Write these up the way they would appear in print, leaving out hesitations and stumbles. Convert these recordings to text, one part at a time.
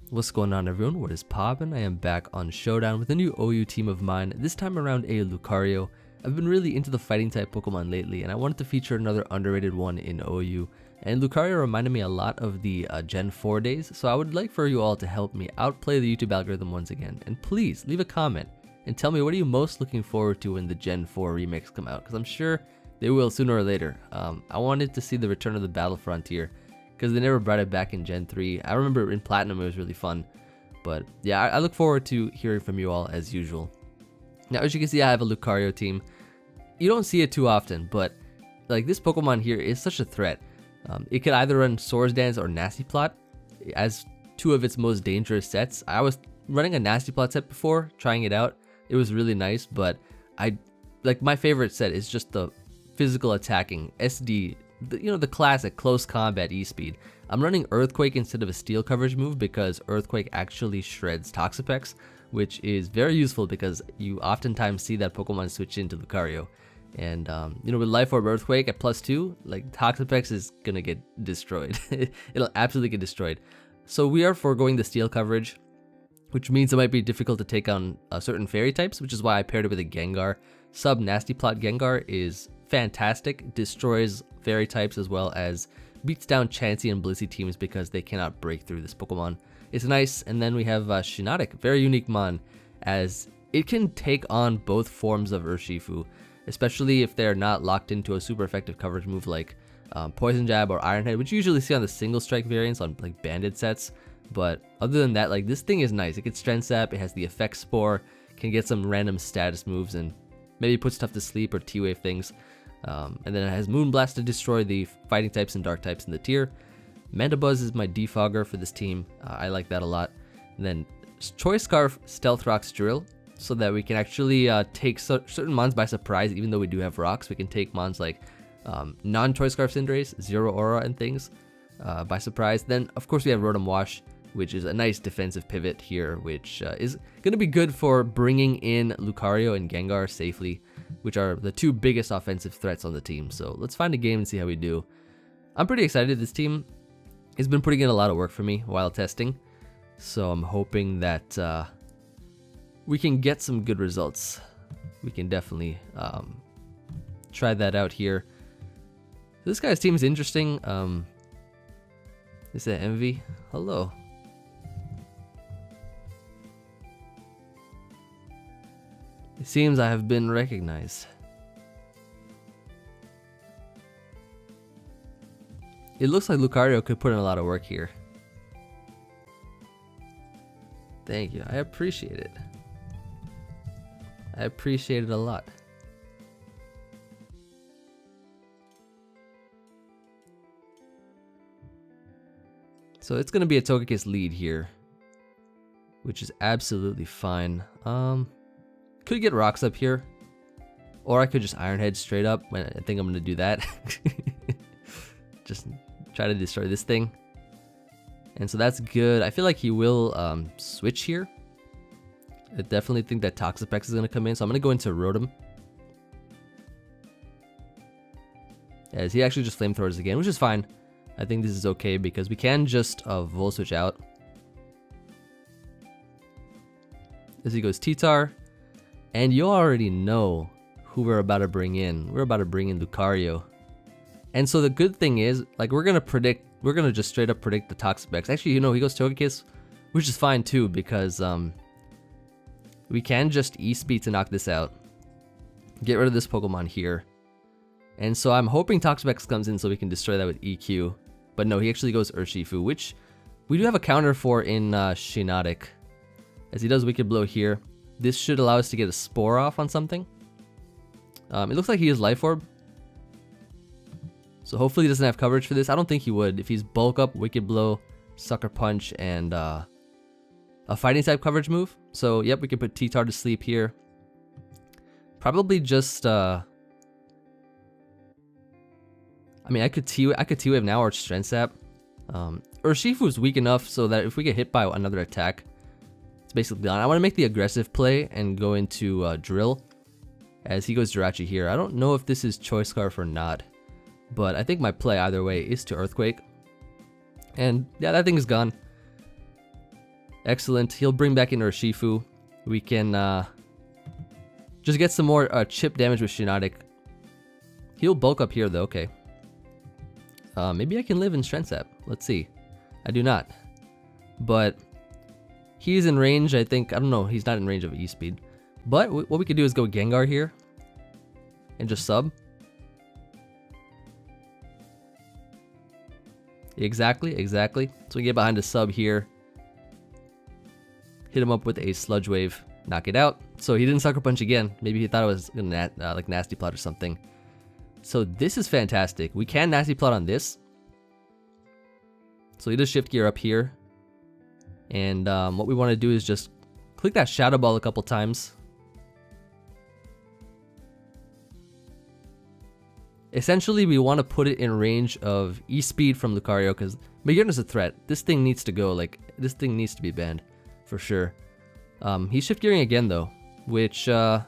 What's going on, everyone? What is poppin'? I am back on Showdown with a new OU team of mine, this time around a Lucario. I've been really into the fighting type Pokemon lately, and I wanted to feature another underrated one in OU. And Lucario reminded me a lot of the Gen 4 days, so I would like for you all to help me outplay the YouTube algorithm once again. And please leave a comment and tell me, what are you most looking forward to when the Gen 4 remakes come out? Because I'm sure they will sooner or later. I wanted to see the return of the Battle Frontier, because they never brought it back in Gen 3. I remember in Platinum it was really fun. But yeah, I look forward to hearing from you all as usual. Now, as you can see, I have a Lucario team. You don't see it too often, but like, this Pokemon here is such a threat. It could either run Swords Dance or Nasty Plot as two of its most dangerous sets. I was running a Nasty Plot set before, trying it out. It was really nice, but my favorite set is just the physical attacking SD, the classic close combat E-Speed. I'm running Earthquake instead of a Steel coverage move because Earthquake actually shreds Toxapex, which is very useful because you oftentimes see that Pokemon switch into Lucario. And with Life Orb Earthquake at +2, like, Toxapex is gonna get destroyed. It'll absolutely get destroyed. So we are foregoing the Steel coverage, which means it might be difficult to take on certain fairy types, which is why I paired it with a Gengar. Sub Nasty Plot Gengar is fantastic, destroys fairy types as well as beats down Chansey and Blissey teams because they cannot break through this Pokemon. It's nice. And then we have Shiinotic, very unique mon, as it can take on both forms of Urshifu, especially if they're not locked into a super effective coverage move like Poison Jab or Iron Head, which you usually see on the single strike variants on like banded sets. But other than that, like, this thing is nice. It gets Strength Sap, it has the Effect Spore, can get some random status moves and maybe put stuff to sleep or T-Wave things. And then it has Moonblast to destroy the fighting types and dark types in the tier. Mandibuzz is my defogger for this team. I like that a lot. And then Choice Scarf Stealth Rocks Drill, so that we can actually take certain mons by surprise. Even though we do have rocks, we can take mons like non-Choice Scarf Cinderace, Zero Aura, and things by surprise. Then, of course, we have Rotom Wash, which is a nice defensive pivot here, which is going to be good for bringing in Lucario and Gengar safely, which are the two biggest offensive threats on the team. So let's find a game and see how we do. I'm pretty excited. This team has been putting in a lot of work for me while testing, so I'm hoping that we can get some good results. We can definitely try that out here. This guy's team is interesting. Is that Emvee? Hello. It seems I have been recognized. It looks like Lucario could put in a lot of work here. Thank you. I appreciate it. I appreciate it a lot. So it's going to be a Togekiss lead here, which is absolutely fine. Could get rocks up here, or I could just Iron Head straight up. I think I'm going to do that. Just try to destroy this thing. And so that's good. I feel like he will switch here. I definitely think that Toxapex is going to come in, so I'm going to go into Rotom. As he actually just Flamethrowers again, which is fine. I think this is okay because we can just Volt Switch out. As he goes T-Tar. And you already know who we're about to bring in. We're about to bring in Lucario. And so the good thing is, like, we're going to just straight up predict the Toxapex. Actually, he goes Togekiss, which is fine too, because we can just E-Speed to knock this out. Get rid of this Pokemon here. And so I'm hoping Toxapex comes in so we can destroy that with EQ. But no, he actually goes Urshifu, which we do have a counter for in Shiinotic. As he does Wicked Blow here. This should allow us to get a Spore off on something. It looks like he has Life Orb. So hopefully he doesn't have coverage for this. I don't think he would. If he's Bulk Up, Wicked Blow, Sucker Punch, and a Fighting type coverage move. So yep, we can put T-Tar to sleep here. Probably just I mean, I could T-Wave now or Strength Sap. Urshifu is weak enough so that if we get hit by another attack, it's basically done. I want to make the aggressive play and go into Drill as he goes Jirachi here. I don't know if this is Choice Scarf or not, but I think my play either way is to Earthquake. And yeah, that thing is gone. Excellent. He'll bring back in Urshifu. We can just get some more chip damage with Shiinotic. He'll bulk up here though, okay. Maybe I can live in Strength Sap. Let's see. I do not. But he's in range, I think. I don't know, he's not in range of E-Speed. But what we could do is go Gengar here. And just sub. Exactly. So we get behind the sub here. Hit him up with a Sludge Wave. Knock it out. So he didn't Sucker Punch again. Maybe he thought it was gonna like Nasty Plot or something. So this is fantastic. We can Nasty Plot on this. So he does Shift Gear up here. And what we want to do is just click that Shadow Ball a couple times. Essentially, we want to put it in range of E-Speed from Lucario because Magearna's a threat. This thing needs to go. Like, this thing needs to be banned for sure. He's Shift Gearing again though, which is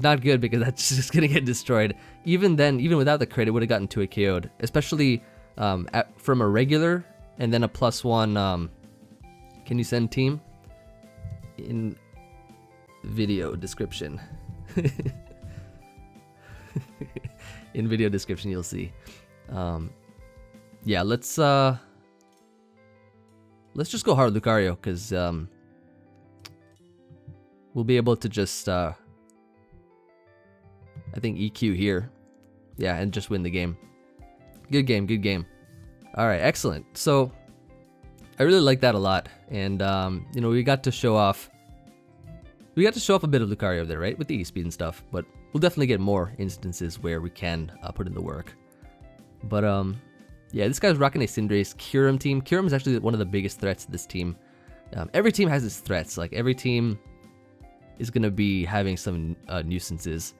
not good because that's just gonna get destroyed. Even then, even without the crit, it would have gotten 2 KO'd, especially from a regular and then a +1. Can you send team? In video description. In video description, you'll see. Yeah, let's just go hard Lucario because we'll be able to just I think EQ here. Yeah, and just win the game. Good game. All right, excellent. So I really like that a lot, and you know, we got to show off a bit of Lucario there, right, with the E-Speed and stuff. But we'll definitely get more instances where we can put in the work. But yeah, this guy's rocking a Cinderace Kyurem team. Kyurem is actually one of the biggest threats to this team. Every team has its threats. Like every team is gonna be having some nuisances.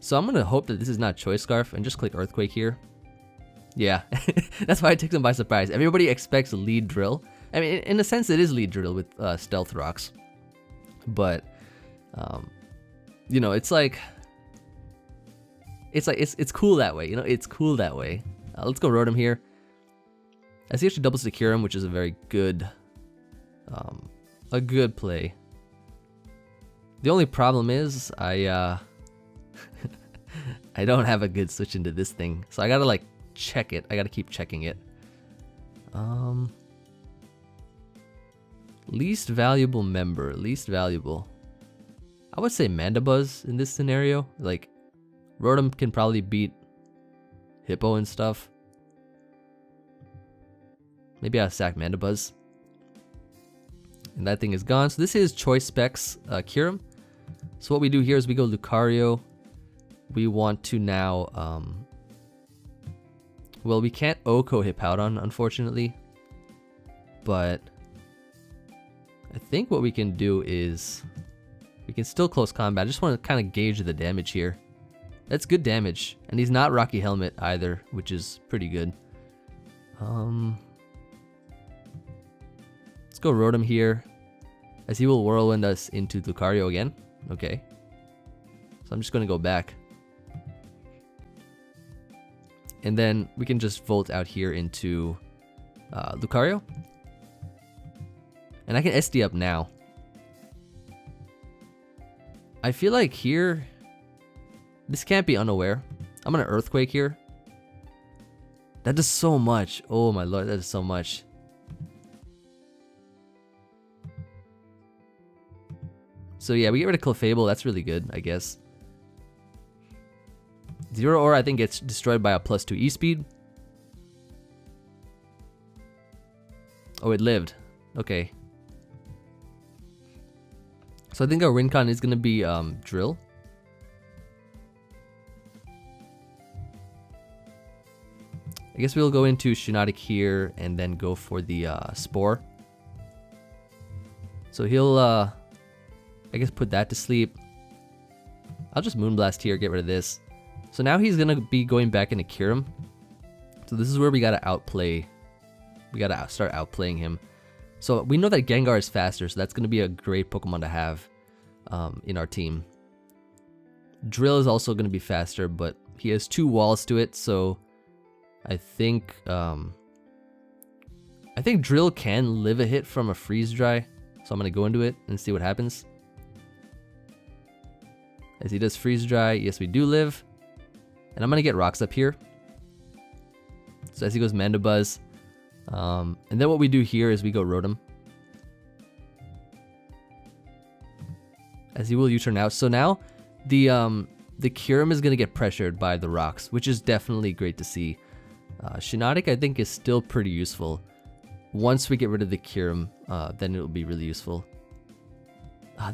So I'm gonna hope that this is not Choice Scarf and just click Earthquake here. Yeah, that's why it takes them by surprise. Everybody expects Lead Drill. I mean, in a sense, it is Lead Drill with Stealth Rocks. But you know, it's cool that way. You know, it's cool that way. Let's go Rotom here. I see actually doubles to Kyurem, which is a very good, a good play. The only problem is I don't have a good switch into this thing, so I gotta like check it. I gotta keep checking it. Least valuable member, least valuable. I would say Mandibuzz in this scenario. Like, Rotom can probably beat Hippo and stuff. Maybe I'll sack Mandibuzz. And that thing is gone. So this is Choice Specs Kyurem. So what we do here is we go Lucario. We want to now, well, we can't Oko Hippowdon, unfortunately. But I think what we can do is we can still close combat. I just want to kind of gauge the damage here. That's good damage. And he's not Rocky Helmet either, which is pretty good. Let's go Rotom here, as he will Whirlwind us into Lucario again. Okay. So I'm just going to go back. And then we can just Volt out here into Lucario. And I can SD up now. I feel like here, this can't be unaware. I'm going to Earthquake here. That does so much. Oh my lord, that is so much. So yeah, we get rid of Clefable. That's really good, I guess. Zero Aura, I think, gets destroyed by a +2 E-Speed. Oh, it lived. Okay. So I think our Rincon is going to be Drill. I guess we'll go into Shiinotic here and then go for the Spore. So he'll, I guess, put that to sleep. I'll just Moonblast here, get rid of this. So now he's going to be going back into Kyurem. So this is where we got to outplay. We got to start outplaying him. So we know that Gengar is faster, so that's going to be a great Pokemon to have in our team. Drill is also going to be faster, but he has 2 walls to it, so I think I think Drill can live a hit from a freeze dry, so I'm gonna go into it and see what happens. As he does freeze dry, yes we do live. And I'm gonna get rocks up here. So as he goes Mandibuzz. And then what we do here is we go Rotom. As he will U-turn out. So now the Kyurem is gonna get pressured by the rocks, which is definitely great to see. Shiinotic I think is still pretty useful. Once we get rid of the Kyurem, then it'll be really useful.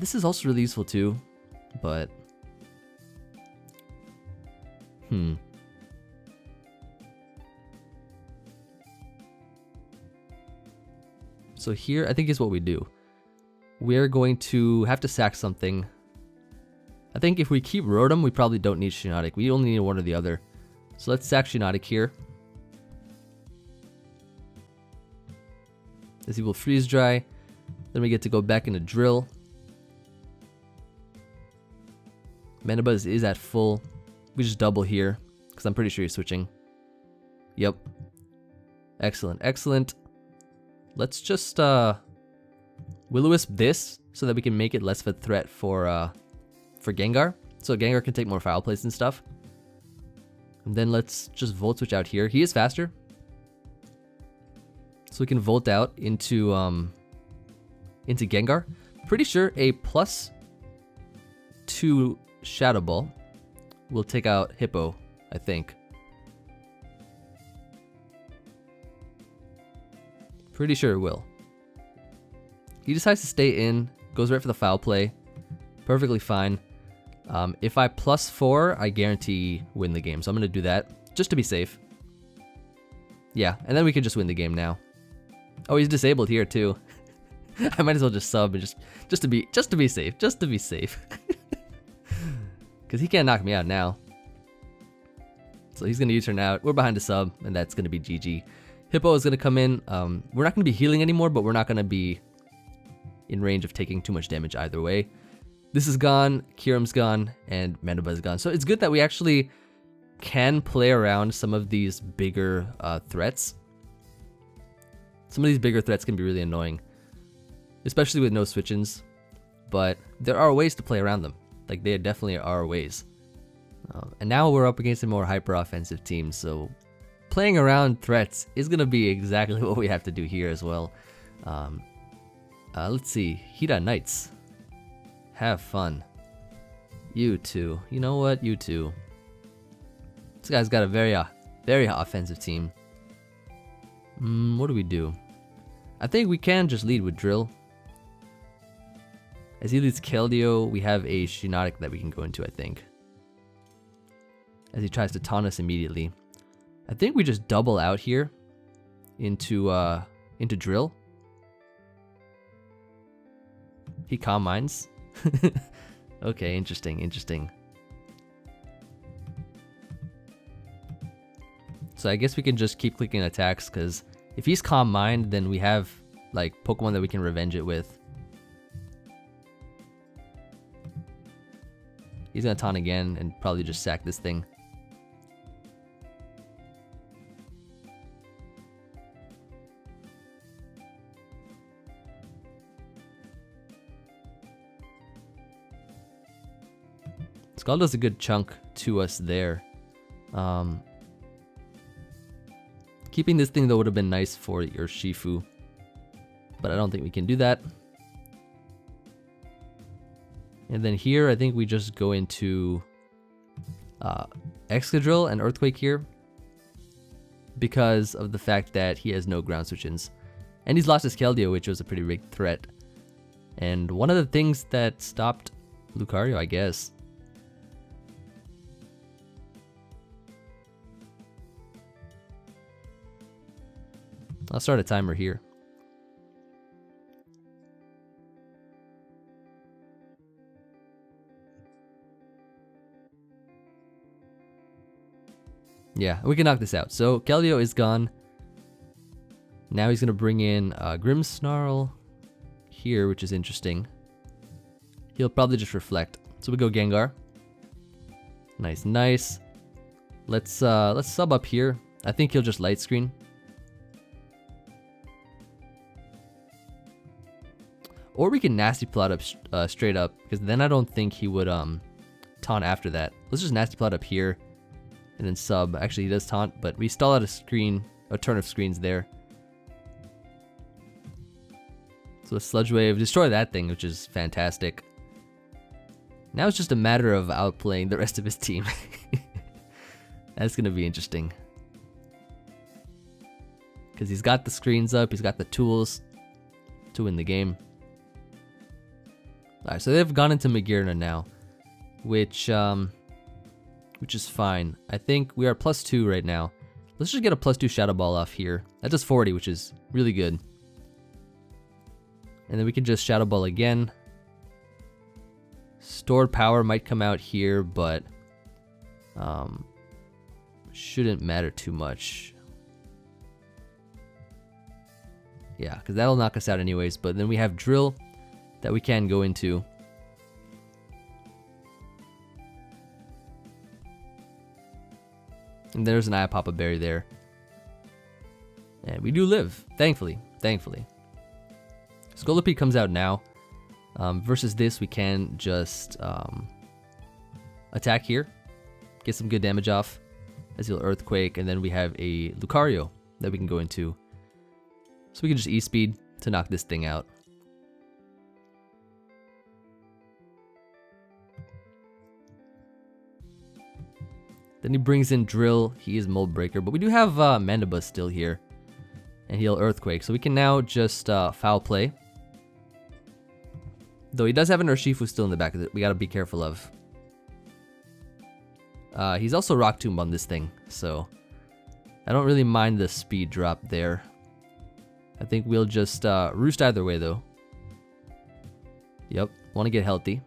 This is also really useful too, but So here, I think is what we do. We're going to have to sack something. I think if we keep Rotom, we probably don't need Shiinotic. We only need one or the other. So let's sack Shiinotic here. As he will freeze dry. Then we get to go back into Drill. Mandibuzz is at full. We just double here, because I'm pretty sure he's switching. Yep. Excellent, excellent. Let's just Will-O-Wisp this, so that we can make it less of a threat for Gengar. So Gengar can take more foul plays and stuff. And then let's just Volt Switch out here. He is faster. So we can Volt out into Gengar. Pretty sure a +2 Shadow Ball will take out Hippo, I think. Pretty sure it will. He decides to stay in, goes right for the foul play. Perfectly fine. If I +4, I guarantee win the game. So I'm going to do that, just to be safe. Yeah, and then we can just win the game now. Oh, he's disabled here too. I might as well just sub and just to be safe. Just to be safe. Because he can't knock me out now. So he's going to U-turn out. We're behind a sub, and that's going to be GG. Hippo is going to come in. We're not going to be healing anymore, but we're not going to be in range of taking too much damage either way. This is gone, Kyurem's gone, and Mandibuzz is gone. So it's good that we actually can play around some of these bigger threats. Some of these bigger threats can be really annoying, especially with no switch-ins, but there are ways to play around them. Like, there definitely are ways. And now we're up against a more hyper-offensive team, so playing around threats is going to be exactly what we have to do here as well. Let's see. Hida Knights. Have fun. You too. You know what? You too. This guy's got a very offensive team. What do we do? I think we can just lead with Drill. As he leads Keldeo, we have a Shiinotic that we can go into, I think. As he tries to taunt us immediately. I think we just double out here into Drill. He Calm Minds. Okay, interesting. So I guess we can just keep clicking attacks, because if he's Calm Mind, then we have like Pokemon that we can revenge it with. He's gonna taunt again and probably just sack this thing. Skull does a good chunk to us there. Keeping this thing though would have been nice for your Shifu, but I don't think we can do that. And then here, I think we just go into Excadrill and Earthquake here, because of the fact that he has no ground switch-ins. And he's lost his Keldeo, which was a pretty big threat. And one of the things that stopped Lucario, I guess. I'll start a timer here. Yeah, we can knock this out. So Keldeo is gone. Now he's gonna bring in Grimmsnarl here, which is interesting. He'll probably just reflect. So we go Gengar. Nice. Let's sub up here. I think he'll just light screen. Or we can Nasty Plot up straight up, because then I don't think he would taunt after that. Let's just Nasty Plot up here, and then sub. Actually, he does taunt, but we stall out a turn of screens there. So a Sludge Wave, destroy that thing, which is fantastic. Now it's just a matter of outplaying the rest of his team. That's going to be interesting. Because he's got the screens up, he's got the tools to win the game. Alright, so they've gone into Magearna now, which is fine. I think we are +2 right now. Let's just get a +2 Shadow Ball off here. That does 40, which is really good. And then we can just Shadow Ball again. Stored Power might come out here, but shouldn't matter too much. Yeah, because that'll knock us out anyways. But then we have Drill that we can go into. And there's an Iapapa Berry there. And we do live, thankfully. Scolipede comes out now. Versus this, we can just attack here, get some good damage off, as he'll Earthquake, and then we have a Lucario that we can go into. So we can just E-Speed to knock this thing out. Then he brings in Drill, he is Mold Breaker, but we do have Mandibuzz still here, and he'll Earthquake, so we can now just Foul Play. Though he does have an Urshifu still in the back of it, we gotta be careful of. He's also Rock Tomb on this thing, so I don't really mind the speed drop there. I think we'll just Roost either way though. Yep, want to get healthy.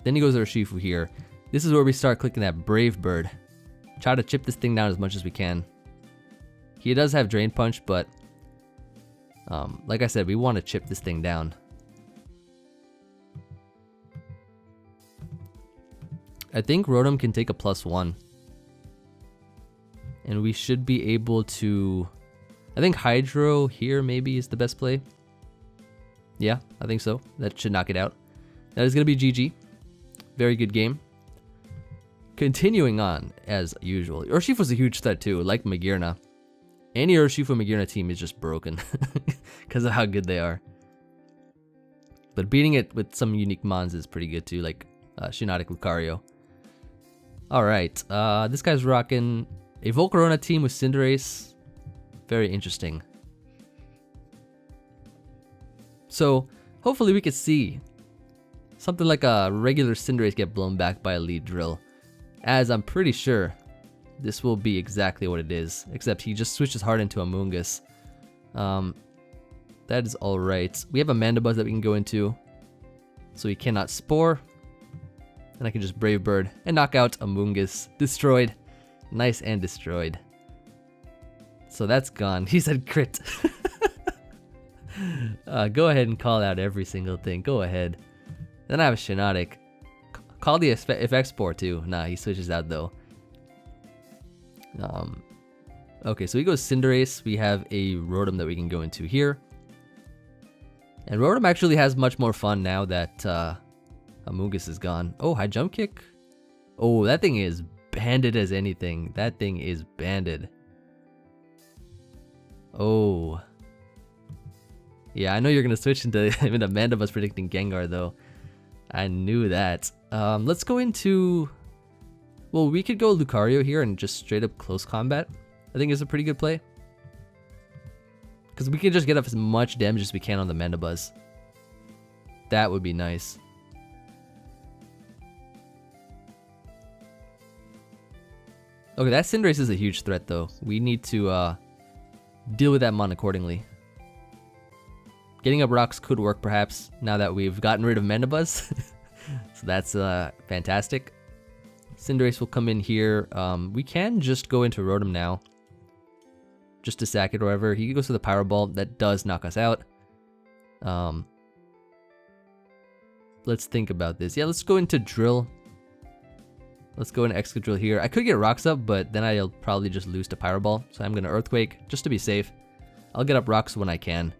Then he goes to Urshifu here. This is where we start clicking that Brave Bird. Try to chip this thing down as much as we can. He does have Drain Punch, but like I said, we want to chip this thing down. I think Rotom can take a +1. And we should be able to... I think Hydro here maybe is the best play. Yeah, I think so. That should knock it out. That is going to be GG. Very good game. Continuing on, as usual. Urshifu was a huge threat too, like Magearna. Any Urshifu Magearna team is just broken because of how good they are. But beating it with some unique mons is pretty good too, like Shiinotic Lucario. Alright, this guy's rocking a Volcarona team with Cinderace. Very interesting. So, hopefully we could see something like a regular Cinderace get blown back by a lead Drill. As I'm pretty sure this will be exactly what it is, except he just switches hard into Amoonguss. That is alright. We have a Mandibuzz that we can go into, so he cannot Spore. And I can just Brave Bird and knock out Amoonguss. Destroyed. Nice and destroyed. So that's gone. He said crit. Go ahead and call out every single thing. Go ahead. Then I have a Shiinotic. Call the effect Spore too. Nah, he switches out though. Okay, so he goes Cinderace. We have a Rotom that we can go into here. And Rotom actually has much more fun now that Amoonguss is gone. Oh, high jump kick. Oh, that thing is banded as anything. That thing is banded. Oh. Yeah, I know you're going to switch into even Amanda was predicting Gengar though. I knew that. Let's go into... Well, we could go Lucario here and just straight up close combat. I think is a pretty good play. Because we can just get up as much damage as we can on the Mandibuzz. That would be nice. Okay, that Cinderace is a huge threat though. We need to deal with that mon accordingly. Getting up rocks could work perhaps now that we've gotten rid of Mandibuzz. So that's fantastic. Cinderace will come in here. We can just go into Rotom now. Just to sack it or whatever. He goes for the Pyro Ball. That does knock us out. Let's think about this. Yeah, let's go into Drill. Let's go into Excadrill here. I could get rocks up, but then I'll probably just lose to Pyro Ball. So I'm going to Earthquake just to be safe. I'll get up rocks when I can.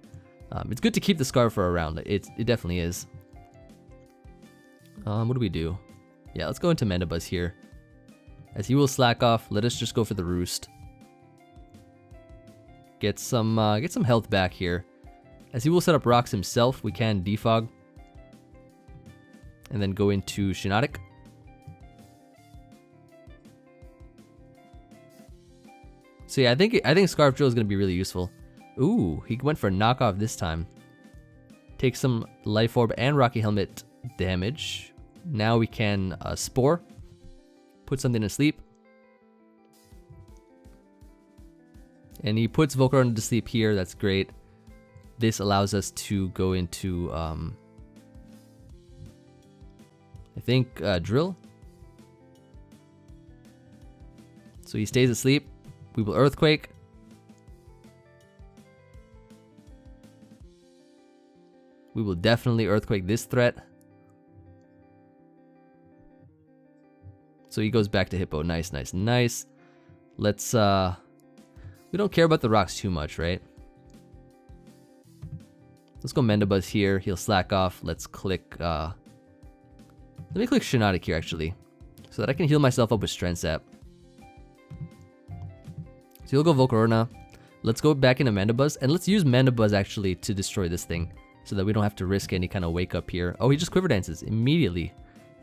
It's good to keep the Scarf for a round. It definitely is. What do we do? Yeah, let's go into Mandibuzz here. As he will slack off, let us just go for the Roost. Get some health back here. As he will set up rocks himself, we can defog. And then go into Shiinotic. So yeah, I think Scarf Drill is going to be really useful. Ooh, he went for a knockoff this time. Take some Life Orb and Rocky Helmet damage. Now we can Spore. Put something to sleep. And he puts Volcarona to sleep here. That's great. This allows us to go into, I think, Drill. So he stays asleep. We will Earthquake. We will definitely Earthquake this threat. So he goes back to Hippo. Nice, nice, nice. Let's, we don't care about the rocks too much, right? Let's go Mandibuzz here. He'll slack off. Let's click, let me click Shiinotic here, actually. So that I can heal myself up with Strength Sap. So he'll go Volcarona. Let's go back into Mandibuzz. And let's use Mandibuzz, actually, to destroy this thing. So that we don't have to risk any kind of wake up here. Oh, he just Quiver Dances immediately.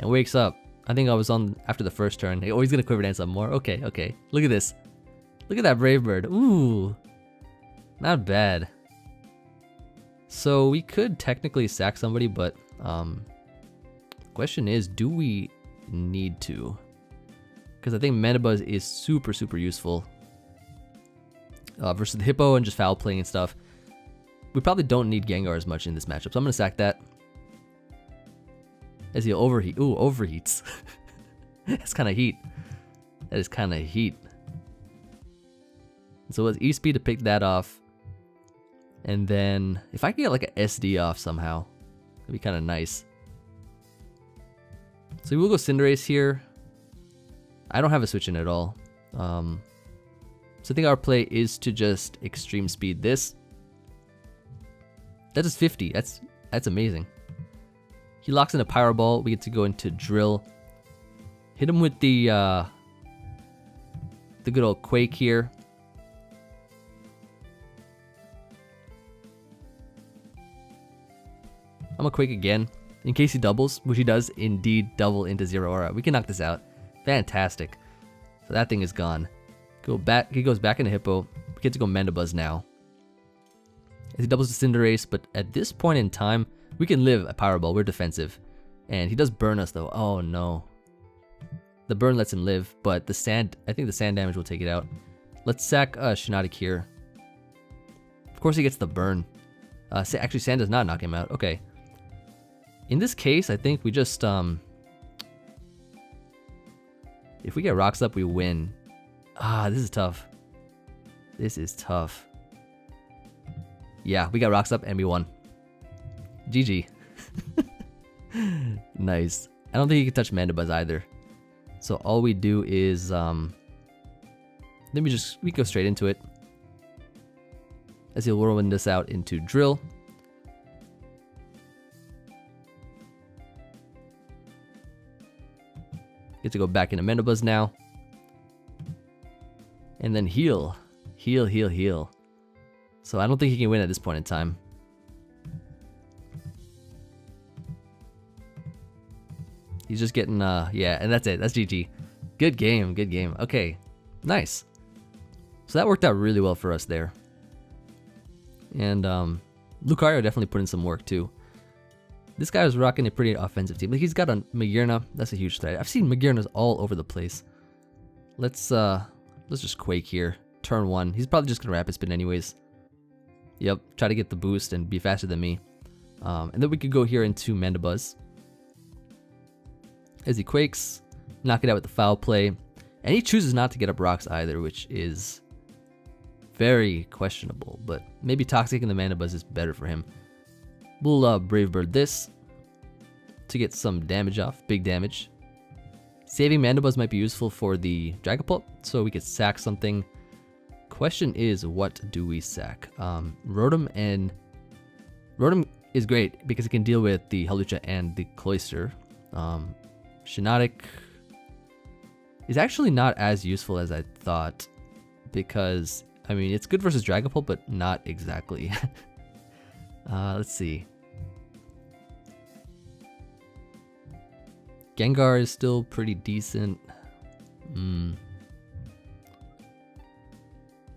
And wakes up. I think I was on after the first turn. Oh, he's gonna Quiver Dance up more. Okay, okay. Look at this. Look at that Brave Bird. Ooh. Not bad. So we could technically sack somebody, but question is, do we need to? Because I think Mandibuzz is super, super useful. Versus the Hippo and just foul playing and stuff. We probably don't need Gengar as much in this matchup, so I'm gonna sack that. As he'll overheat. Ooh, overheats. That's kind of heat. That is kind of heat. So it's E-Speed to pick that off. And then, if I can get like an SD off somehow, that'd be kind of nice. So we'll go Cinderace here. I don't have a switch in at all. So I think our play is to just Extreme Speed this. That is 50. That's amazing. He locks in a Pyro Ball. We get to go into Drill. Hit him with the good old Quake here. I'm gonna Quake again in case he doubles, which he does indeed double into Zeraora. We can knock this out. Fantastic. So that thing is gone. Go back. He goes back into Hippo. We get to go Mandibuzz now. As he doubles to Cinderace, but at this point in time, we can live a Power Ball. We're defensive. And he does burn us though. Oh no. The burn lets him live, but the sand, I think the sand damage will take it out. Let's sack Shiinotic here. Of course he gets the burn. Actually sand does not knock him out. Okay. In this case, I think we just, if we get rocks up, we win. Ah, this is tough. This is tough. Yeah, we got rocks up and we won. GG. Nice. I don't think he can touch Mandibuzz either. So all we do is, then we go straight into it. As he'll whirlwind this out into Drill. Get to go back into Mandibuzz now. And then heal. Heal, heal, heal. So I don't think he can win at this point in time. He's just getting, yeah, and that's it. That's GG. Good game, good game. Okay, nice. So that worked out really well for us there. And Lucario definitely put in some work too. This guy was rocking a pretty offensive team. Like he's got a Magearna. That's a huge threat. I've seen Magearnas all over the place. Let's just Quake here. Turn 1. He's probably just gonna Rapid Spin anyways. Yep. Try to get the boost and be faster than me. And then we could go here into Mandibuzz. As he Quakes, knock it out with the foul play. And he chooses not to get up rocks either, which is very questionable. But maybe Toxic and the Mandibuzz is better for him. We'll Brave Bird this to get some damage off. Big damage. Saving Mandibuzz might be useful for the Dragapult, so we could sack something. Question is, what do we sack? Rotom is great because it can deal with the Hawlucha and the Cloyster. Shiinotic is actually not as useful as I thought because, I mean, it's good versus Dragapult, but not exactly. Let's see. Gengar is still pretty decent.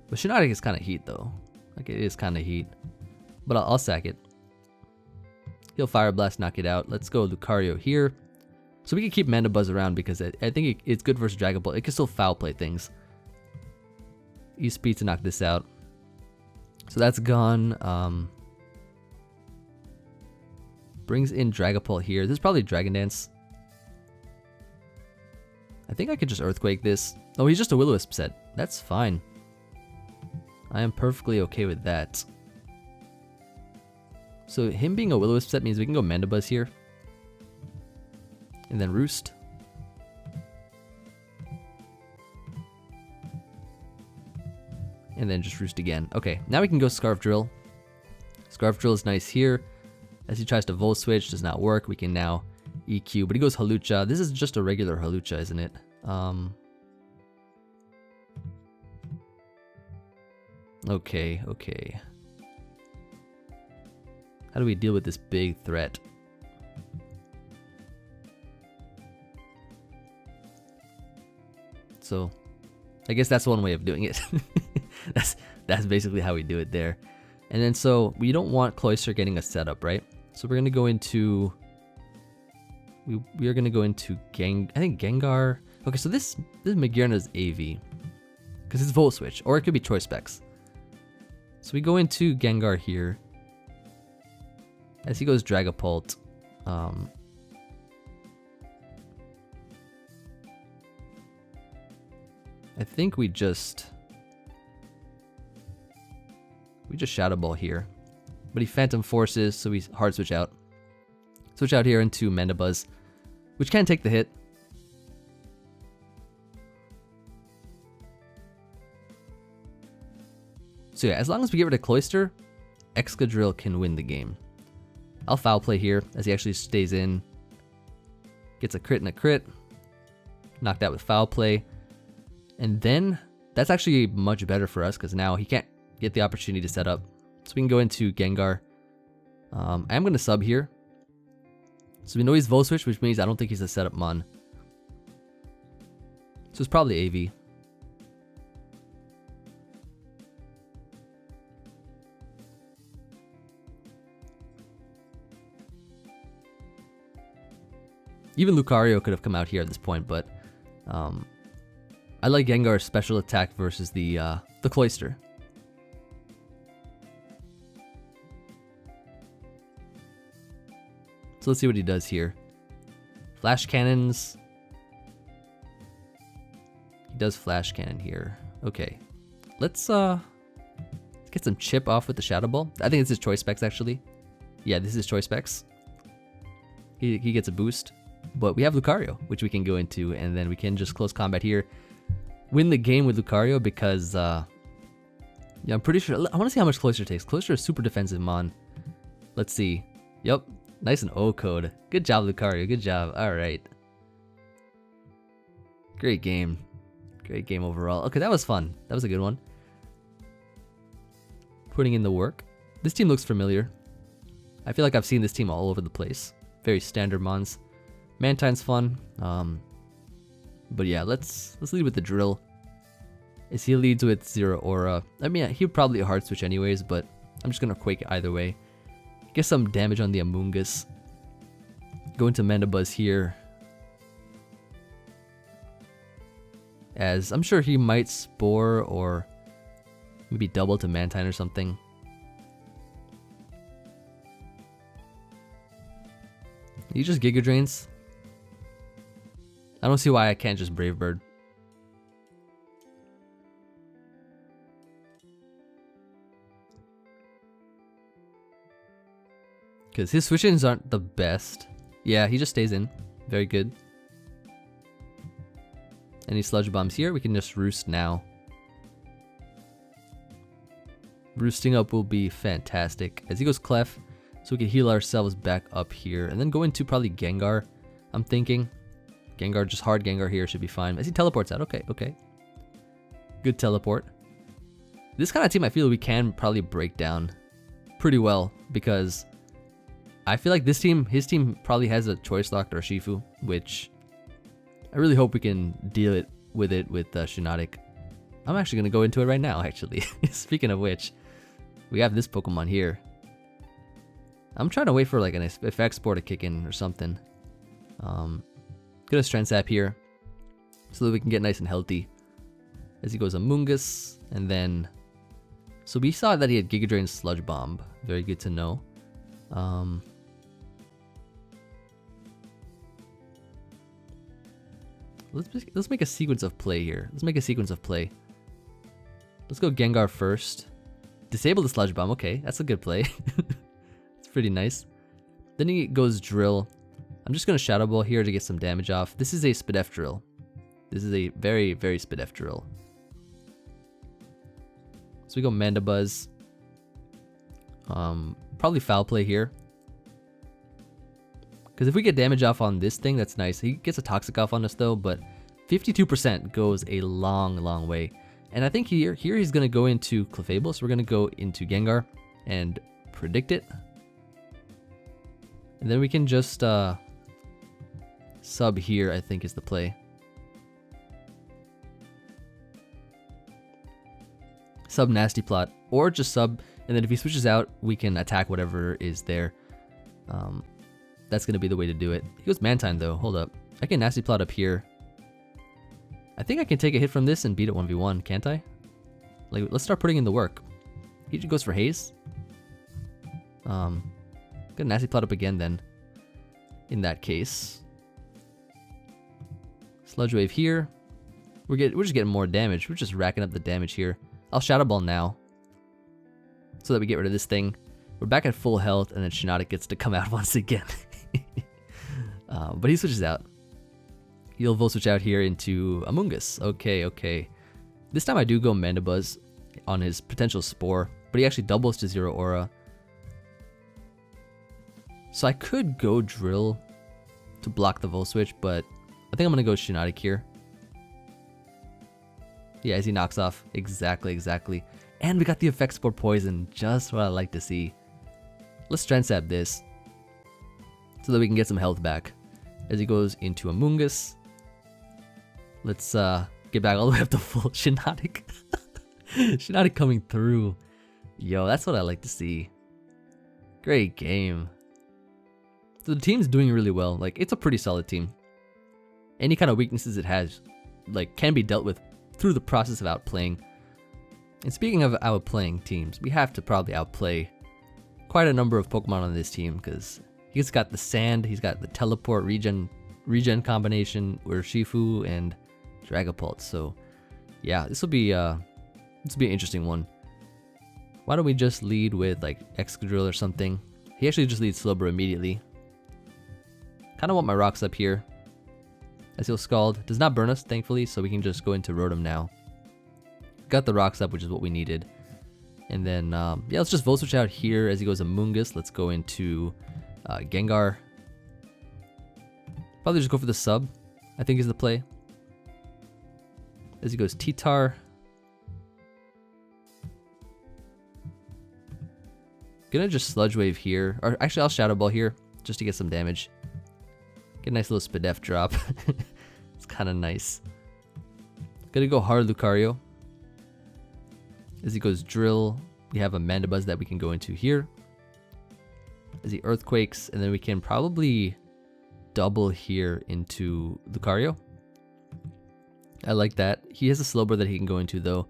But Shiinotic is kind of heat though. Like it is kind of heat. But I'll sack it. He'll Fire Blast, knock it out. Let's go Lucario here. So we can keep Mandibuzz around because I think it's good versus Dragapult. It can still Foul Play things. Use Speed to knock this out. So that's gone. Brings in Dragapult here. This is probably Dragon Dance. I think I could just Earthquake this. Oh, he's just a Will-O-Wisp set. That's fine. I am perfectly okay with that. So him being a Will-O-Wisp set means we can go Mandibuzz here. And then Roost. And then just Roost again. Okay, now we can go Scarf Drill. Scarf Drill is nice here. As he tries to Volt Switch, does not work. We can now EQ, but he goes Hawlucha. This is just a regular Hawlucha, isn't it? Okay. How do we deal with this big threat? So, I guess that's one way of doing it. that's basically how we do it there. And then so we don't want Cloyster getting a setup, right? So we're gonna go into we are gonna go into I think Gengar. Okay, so this Magearna's AV because it's Volt Switch, or it could be Choice Specs. So we go into Gengar here. As he goes Dragapult. I think we just Shadow Ball here. But he Phantom Forces, so we Hard Switch out. Switch out here into Mandibuzz, which can take the hit. So yeah, as long as we get rid of Cloyster, Excadrill can win the game. I'll Foul Play here as he actually stays in. Gets a crit and a crit. Knocked out with Foul Play. And then that's actually much better for us because now he can't get the opportunity to set up. So we can go into Gengar. I am going to sub here. So we know he's Volt Switch, which means I don't think he's a setup Mon. So it's probably AV. Even Lucario could have come out here at this point, but I like Gengar's special attack versus the Cloyster. So let's see what he does here. Flash Cannons. He does Flash Cannon here. Okay. Let's get some chip off with the Shadow Ball. I think it's his Choice Specs actually. Yeah, this is Choice Specs. He gets a boost. But we have Lucario, which we can go into, and then we can just close combat here. Win the game with Lucario because, yeah, I'm pretty sure. I want to see how much Cloyster takes. Cloyster is super defensive, Mon. Let's see. Yep, nice and O code. Good job, Lucario. Good job. All right. Great game. Great game overall. Okay, that was fun. That was a good one. Putting in the work. This team looks familiar. I feel like I've seen this team all over the place. Very standard Mons. Mantine's fun. But yeah, let's lead with the Drill. As he leads with Zero Aura. I mean, he'll probably Hard Switch anyways, but I'm just gonna Quake either way. Get some damage on the Amoonguss. Go into Mandibuzz here. As I'm sure he might Spore or maybe double to Mantine or something. He just Giga Drains. I don't see why I can't just Brave Bird. Because his switch-ins aren't the best. Yeah, he just stays in. Very good. Any sludge bombs here? We can just roost now. Roosting up will be fantastic. As he goes Clef, so we can heal ourselves back up here. And then go into probably Gengar, I'm thinking. Gengar, just hard Gengar here should be fine. As he teleports out, okay, okay. Good teleport. This kind of team I feel we can probably break down pretty well, because I feel like his team probably has a Choice Locked or Shifu, which I really hope we can deal with Shiinotic. I'm actually going to go into it right now, actually. Speaking of which, we have this Pokemon here. I'm trying to wait for like an effect spore to kick in or something. Get a Strength Sap here so that we can get nice and healthy. As he goes Amoonguss, and then... So we saw that he had Giga Drain Sludge Bomb. Very good to know. Let's make a sequence of play here. Let's make a sequence of play. Let's go Gengar first. Disable the Sludge Bomb. Okay, that's a good play. It's pretty nice. Then he goes Drill. I'm just going to Shadow Ball here to get some damage off. This is a Spadef Drill. This is a very, very Spadef Drill. So we go Mandibuzz. Probably Foul Play here. Because if we get damage off on this thing, that's nice. He gets a Toxic off on us though, but 52% goes a long, long way. And I think here he's going to go into Clefable, so we're going to go into Gengar and predict it. And then we can just sub here, I think is the play. Sub Nasty Plot, or just sub, and then if he switches out, we can attack whatever is there. That's going to be the way to do it. He goes Mantine though, hold up. I can Nasty Plot up here. I think I can take a hit from this and beat it 1v1, can't I? Like, let's start putting in the work. He goes for Haze. Get a Nasty Plot up again then. In that case. Sludge Wave here. We're just getting more damage. We're just racking up the damage here. I'll Shadow Ball now, so that we get rid of this thing. We're back at full health, and then Shiinotic gets to come out once again. But he switches out. He'll Volt Switch out here into Amoonguss. Okay, okay. This time I do go Mandibuzz on his potential Spore, but he actually doubles to 0 Aura. So I could go Drill to block the Volt Switch, but I think I'm going to go Shiinotic here. Yeah, as he knocks off. Exactly. And we got the Effect Spore Poison, just what I like to see. Let's Strength Sap this, so that we can get some health back. As he goes into Amoonguss. Let's get back all the way up to full Shiinotic. Shiinotic coming through. Yo, that's what I like to see. Great game. So the team's doing really well. Like, it's a pretty solid team. Any kind of weaknesses it has, like, can be dealt with through the process of outplaying. And speaking of outplaying teams, we have to probably outplay quite a number of Pokemon on this team, because he's got the Sand, he's got the Teleport regen combination, Urshifu and Dragapult. So yeah, this will be an interesting one. Why don't we just lead with like Excadrill or something? He actually just leads Slowbro immediately. Kind of want my rocks up here. As he'll Scald. Does not burn us, thankfully, so we can just go into Rotom now. Got the rocks up, which is what we needed. And then, yeah, let's just Volt Switch out here as he goes Amoonguss. Let's go into Gengar. Probably just go for the sub, I think is the play. As he goes T-Tar. Gonna just Sludge Wave here. Or actually, I'll Shadow Ball here just to get some damage. Get a nice little Spadef drop. It's kind of nice. Gonna go hard Lucario. As he goes Drill, we have a Mandibuzz that we can go into here. As he Earthquakes, and then we can probably double here into Lucario. I like that. He has a Slowbro that he can go into though.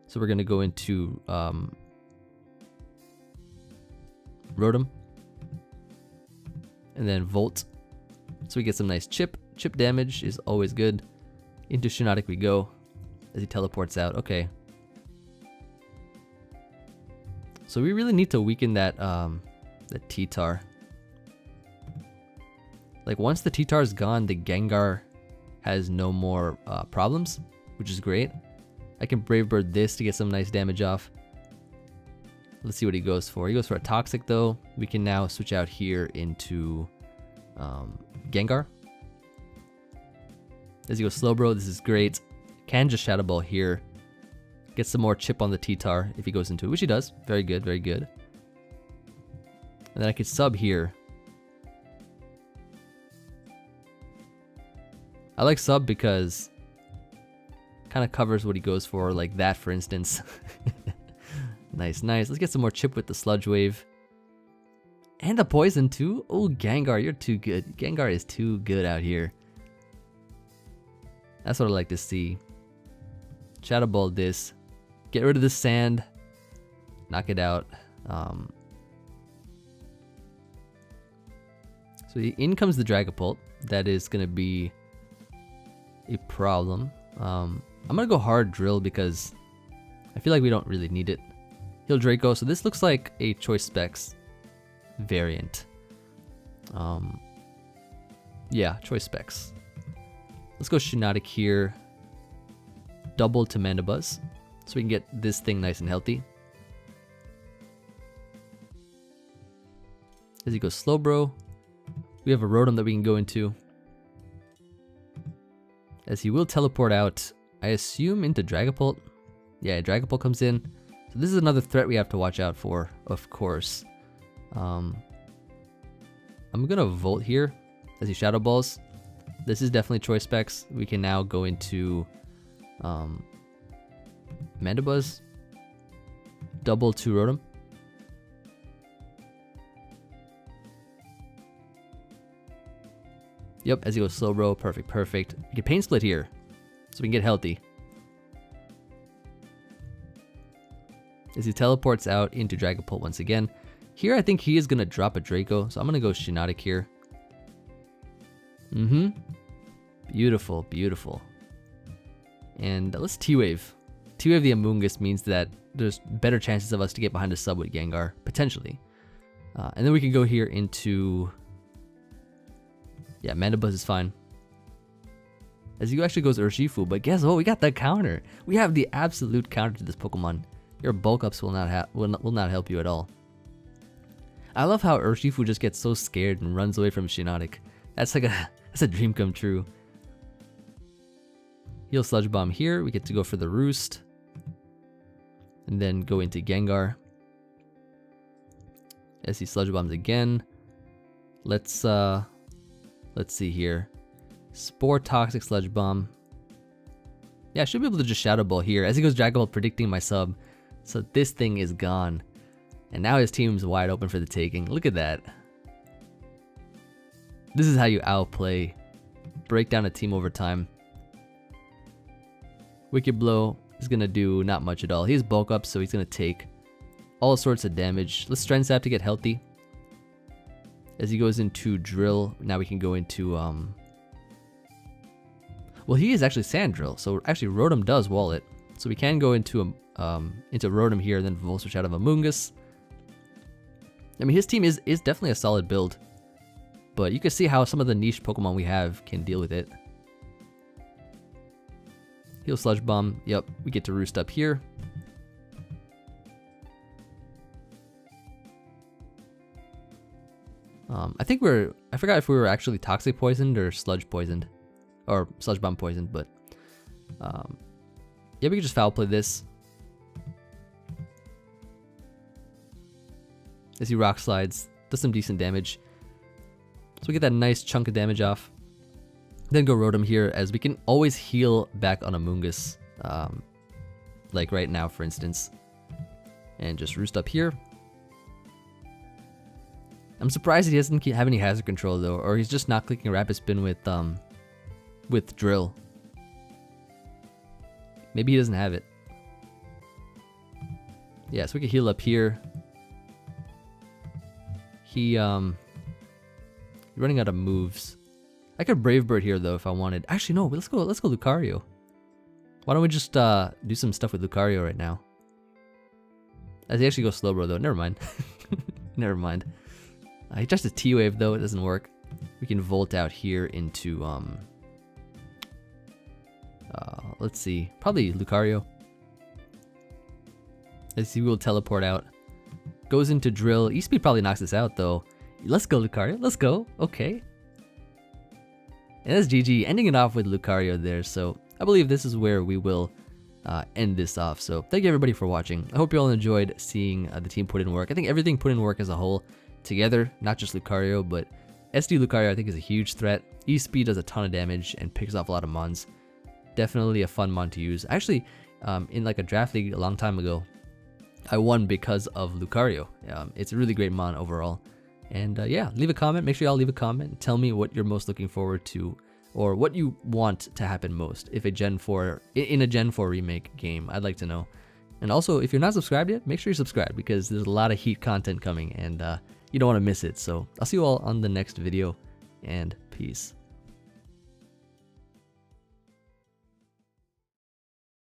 So we're gonna go into Rotom. And then Volt. So we get some nice chip. Chip damage is always good. Into Shiinotic we go. As he teleports out. Okay. So we really need to weaken that T-Tar. Like once the T-Tar is gone, the Gengar has no more problems, which is great. I can Brave Bird this to get some nice damage off. Let's see what he goes for. He goes for a Toxic though. We can now switch out here into Gengar. As he goes Slowbro, this is great. Can just Shadow Ball here. Get some more chip on the T-Tar if he goes into it, which he does. Very good, very good. And then I could sub here. I like sub because kind of covers what he goes for, like that for instance. Nice, nice. Let's get some more chip with the Sludge Wave. And the poison too? Oh, Gengar, you're too good. Gengar is too good out here. That's what I like to see. Shadow Ball this. Get rid of the sand. Knock it out. So in comes the Dragapult. That is going to be a problem. I'm going to go hard Drill because I feel like we don't really need it. Heal Draco. So this looks like a Choice Specs variant. Yeah, Choice Specs. Let's go Shiinotic here. Double to Mandibuzz. So we can get this thing nice and healthy. As he goes Slowbro. We have a Rotom that we can go into. As he will teleport out, I assume into Dragapult. Yeah, Dragapult comes in. So this is another threat we have to watch out for, of course. I'm gonna Volt here as he Shadow Balls. This is definitely Choice Specs. We can now go into Mandibuzz. Double to Rotom. Yep, as he goes Slowbro, perfect, perfect. We get Pain Split here, so we can get healthy. As he teleports out into Dragapult once again. Here I think he is going to drop a Draco, so I'm going to go Shiinotic here. Beautiful, beautiful. And let's T-Wave. T-Wave the Amoonguss means that there's better chances of us to get behind a sub with Gengar, potentially. And then we can go here into... Yeah, Mandibuzz is fine. As he actually goes Urshifu, but guess what? We got the counter. We have the absolute counter to this Pokemon. Your bulk ups will not help you at all. I love how Urshifu just gets so scared and runs away from Shiinotic. That's a dream come true. Heal Sludge Bomb here. We get to go for the Roost, and then go into Gengar. As he Sludge Bombs again. Let's see here. Spore Toxic Sludge Bomb. Yeah, I should be able to just Shadow Ball here. As he goes Dragon Ball, predicting my sub. So this thing is gone. And now his team's wide open for the taking. Look at that. This is how you outplay. Break down a team over time. Wicked Blow is going to do not much at all. He has bulk up, so he's going to take all sorts of damage. Let's Strength Sap to get healthy. As he goes into Drill, now we can go into... Well, he is actually Sand Drill, so actually Rotom does wall it. So we can go into Rotom here, and then Volt Switch out of Amoonguss. I mean, his team is definitely a solid build, but you can see how some of the niche Pokemon we have can deal with it. Heal Sludge Bomb. Yep, we get to Roost up here. I forgot if we were actually Toxic Poisoned or Sludge Poisoned. Or Sludge Bomb Poisoned, but... yeah, we can just Foul Play this. As he Rock Slides, does some decent damage. So we get that nice chunk of damage off. Then go Rotom here, as we can always heal back on Amoonguss. Like right now, for instance. And just Roost up here. I'm surprised he doesn't have any hazard control though, or he's just not clicking Rapid Spin with Drill. Maybe he doesn't have it. Yeah, so we can heal up here. He running out of moves. I could Brave Bird here though if I wanted. Actually no, let's go Lucario. Why don't we just do some stuff with Lucario right now? As he actually goes Slowbro though. Never mind. Never mind. He just a T-Wave though, it doesn't work. We can Volt out here into Let's see, probably Lucario. Let's see, we'll teleport out. Goes into drill. E-speed probably knocks this out though. Let's go, Lucario. Let's go. Okay. And that's GG, ending it off with Lucario there. So I believe this is where we will end this off. So thank you everybody for watching. I hope you all enjoyed seeing the team put in work. I think everything put in work as a whole together, not just Lucario, but SD Lucario I think is a huge threat. E-speed does a ton of damage and picks off a lot of mons. Definitely a fun mon to use. Actually, in like a draft league a long time ago, I won because of Lucario. It's a really great mon overall. And yeah, leave a comment. Make sure y'all leave a comment and tell me what you're most looking forward to, or what you want to happen most if a Gen 4 in a Gen 4 remake game. I'd like to know. And also, if you're not subscribed yet, make sure you subscribe because there's a lot of heat content coming and you don't want to miss it. So I'll see you all on the next video, and peace.